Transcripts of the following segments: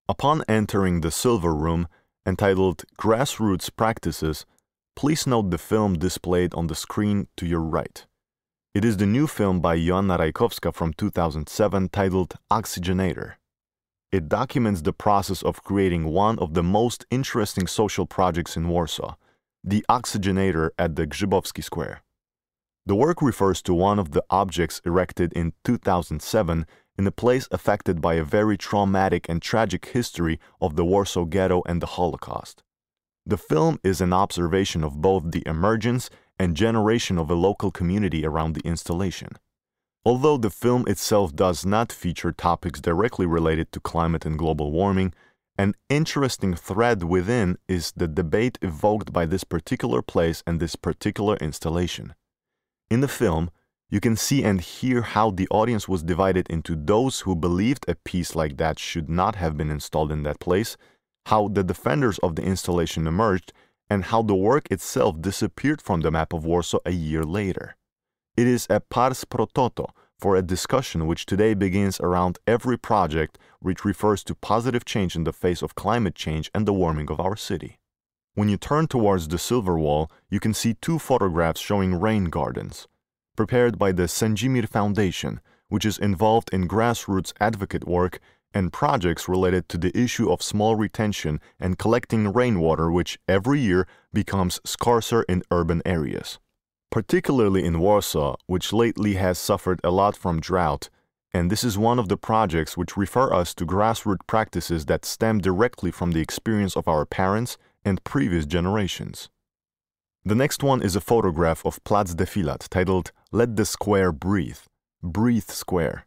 Upon entering the Silver Room, entitled Grassroots Practices, please note the film displayed on the screen to your right. It is the new film by Joanna Rajkowska from 2007 titled Oxygenator. It documents the process of creating one of the most interesting social projects in Warsaw, the Oxygenator at the Grzybowski Square. The work refers to one of the objects erected in 2007 in a place affected by a very traumatic and tragic history of the Warsaw Ghetto and the Holocaust. The film is an observation of both the emergence and generation of a local community around the installation. Although the film itself does not feature topics directly related to climate and global warming, an interesting thread within is the debate evoked by this particular place and this particular installation. In the film, you can see and hear how the audience was divided into those who believed a piece like that should not have been installed in that place, how the defenders of the installation emerged, and how the work itself disappeared from the map of Warsaw a year later. It is a pars pro toto for a discussion which today begins around every project which refers to positive change in the face of climate change and the warming of our city. When you turn towards the Silver Wall, you can see two photographs showing rain gardens, prepared by the Sędzimir Foundation, which is involved in grassroots advocate work and projects related to the issue of small retention and collecting rainwater, which every year becomes scarcer in urban areas. Particularly in Warsaw, which lately has suffered a lot from drought, and this is one of the projects which refer us to grassroots practices that stem directly from the experience of our parents and previous generations. The next one is a photograph of Plac Defilat titled Let the Square Breathe, Breathe Square,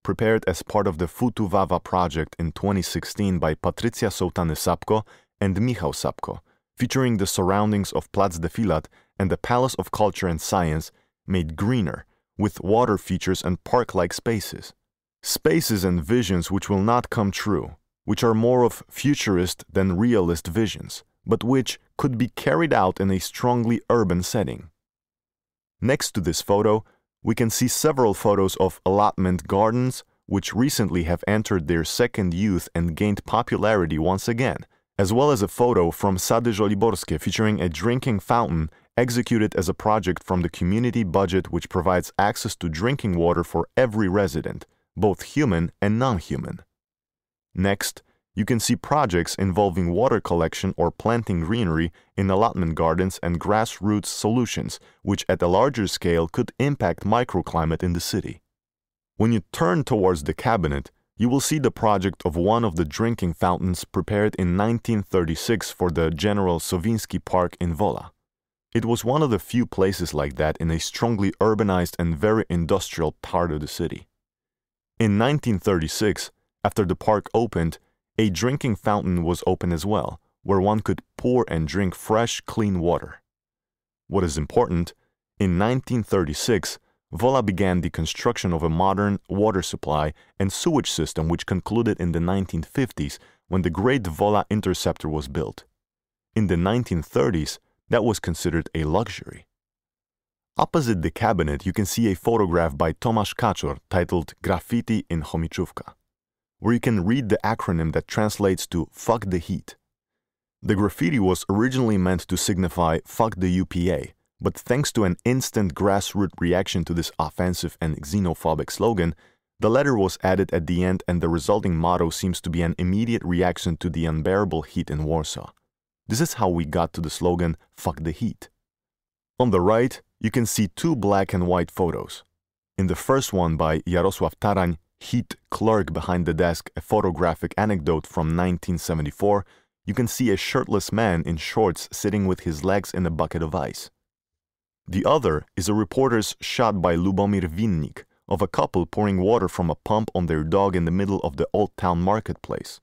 prepared as part of the Futu Wawa project in 2016 by Patrycja Sołtany-Sapko and Michał Sapko, featuring the surroundings of Plac Defilat and the Palace of Culture and Science made greener, with water features and park-like spaces. Spaces and visions which will not come true, which are more of futurist than realist visions, but which could be carried out in a strongly urban setting. Next to this photo, we can see several photos of allotment gardens, which recently have entered their second youth and gained popularity once again, as well as a photo from Sady Żoliborskie featuring a drinking fountain executed as a project from the community budget which provides access to drinking water for every resident, both human and non-human. Next, you can see projects involving water collection or planting greenery in allotment gardens and grassroots solutions, which at a larger scale could impact microclimate in the city. When you turn towards the cabinet, you will see the project of one of the drinking fountains prepared in 1936 for the General Sowiński Park in Wola. It was one of the few places like that in a strongly urbanized and very industrial part of the city. In 1936, after the park opened, a drinking fountain was open as well, where one could pour and drink fresh, clean water. What is important, in 1936, Wola began the construction of a modern water supply and sewage system which concluded in the 1950s when the Great Wola Interceptor was built. In the 1930s, that was considered a luxury. Opposite the cabinet, you can see a photograph by Tomasz Kaczor titled Graffiti in Chomiczówka, where you can read the acronym that translates to Fuck the Heat. The graffiti was originally meant to signify Fuck the UPA, but thanks to an instant grassroots reaction to this offensive and xenophobic slogan, the letter was added at the end and the resulting motto seems to be an immediate reaction to the unbearable heat in Warsaw. This is how we got to the slogan Fuck the Heat. On the right, you can see two black and white photos. In the first one by Jarosław Tarań, Heat clerk behind the desk, a photographic anecdote from 1974, you can see a shirtless man in shorts sitting with his legs in a bucket of ice. The other is a reporter's shot by Lubomir Winnik of a couple pouring water from a pump on their dog in the middle of the Old Town marketplace.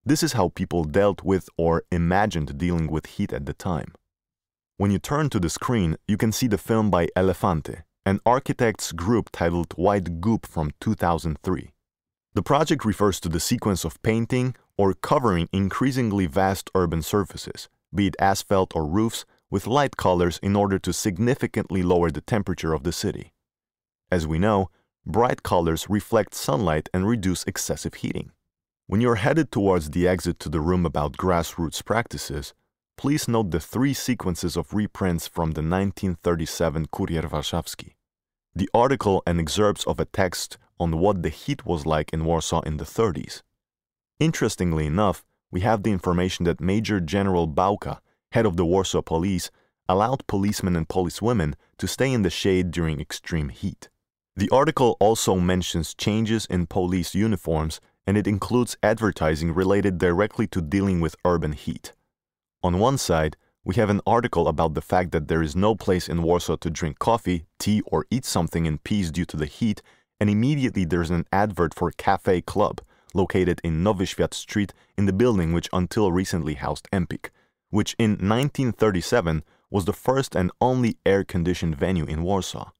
This is how people dealt with or imagined dealing with heat at the time. When you turn to the screen, you can see the film by Elefante, an architects group titled White Goop from 2003. The project refers to the sequence of painting or covering increasingly vast urban surfaces, be it asphalt or roofs, with light colors in order to significantly lower the temperature of the city. As we know, bright colors reflect sunlight and reduce excessive heating. When you're headed towards the exit to the room about grassroots practices, please note the 3 sequences of reprints from the 1937 Kurier Warszawski. The article and excerpts of a text on what the heat was like in Warsaw in the 30s. Interestingly enough, we have the information that Major General Bauka, head of the Warsaw Police, allowed policemen and policewomen to stay in the shade during extreme heat. The article also mentions changes in police uniforms, and it includes advertising related directly to dealing with urban heat. On one side, we have an article about the fact that there is no place in Warsaw to drink coffee, tea, or eat something in peace due to the heat, and immediately there's an advert for Cafe Club, located in Nowy Świat Street in the building which until recently housed Empik, which in 1937 was the first and only air-conditioned venue in Warsaw.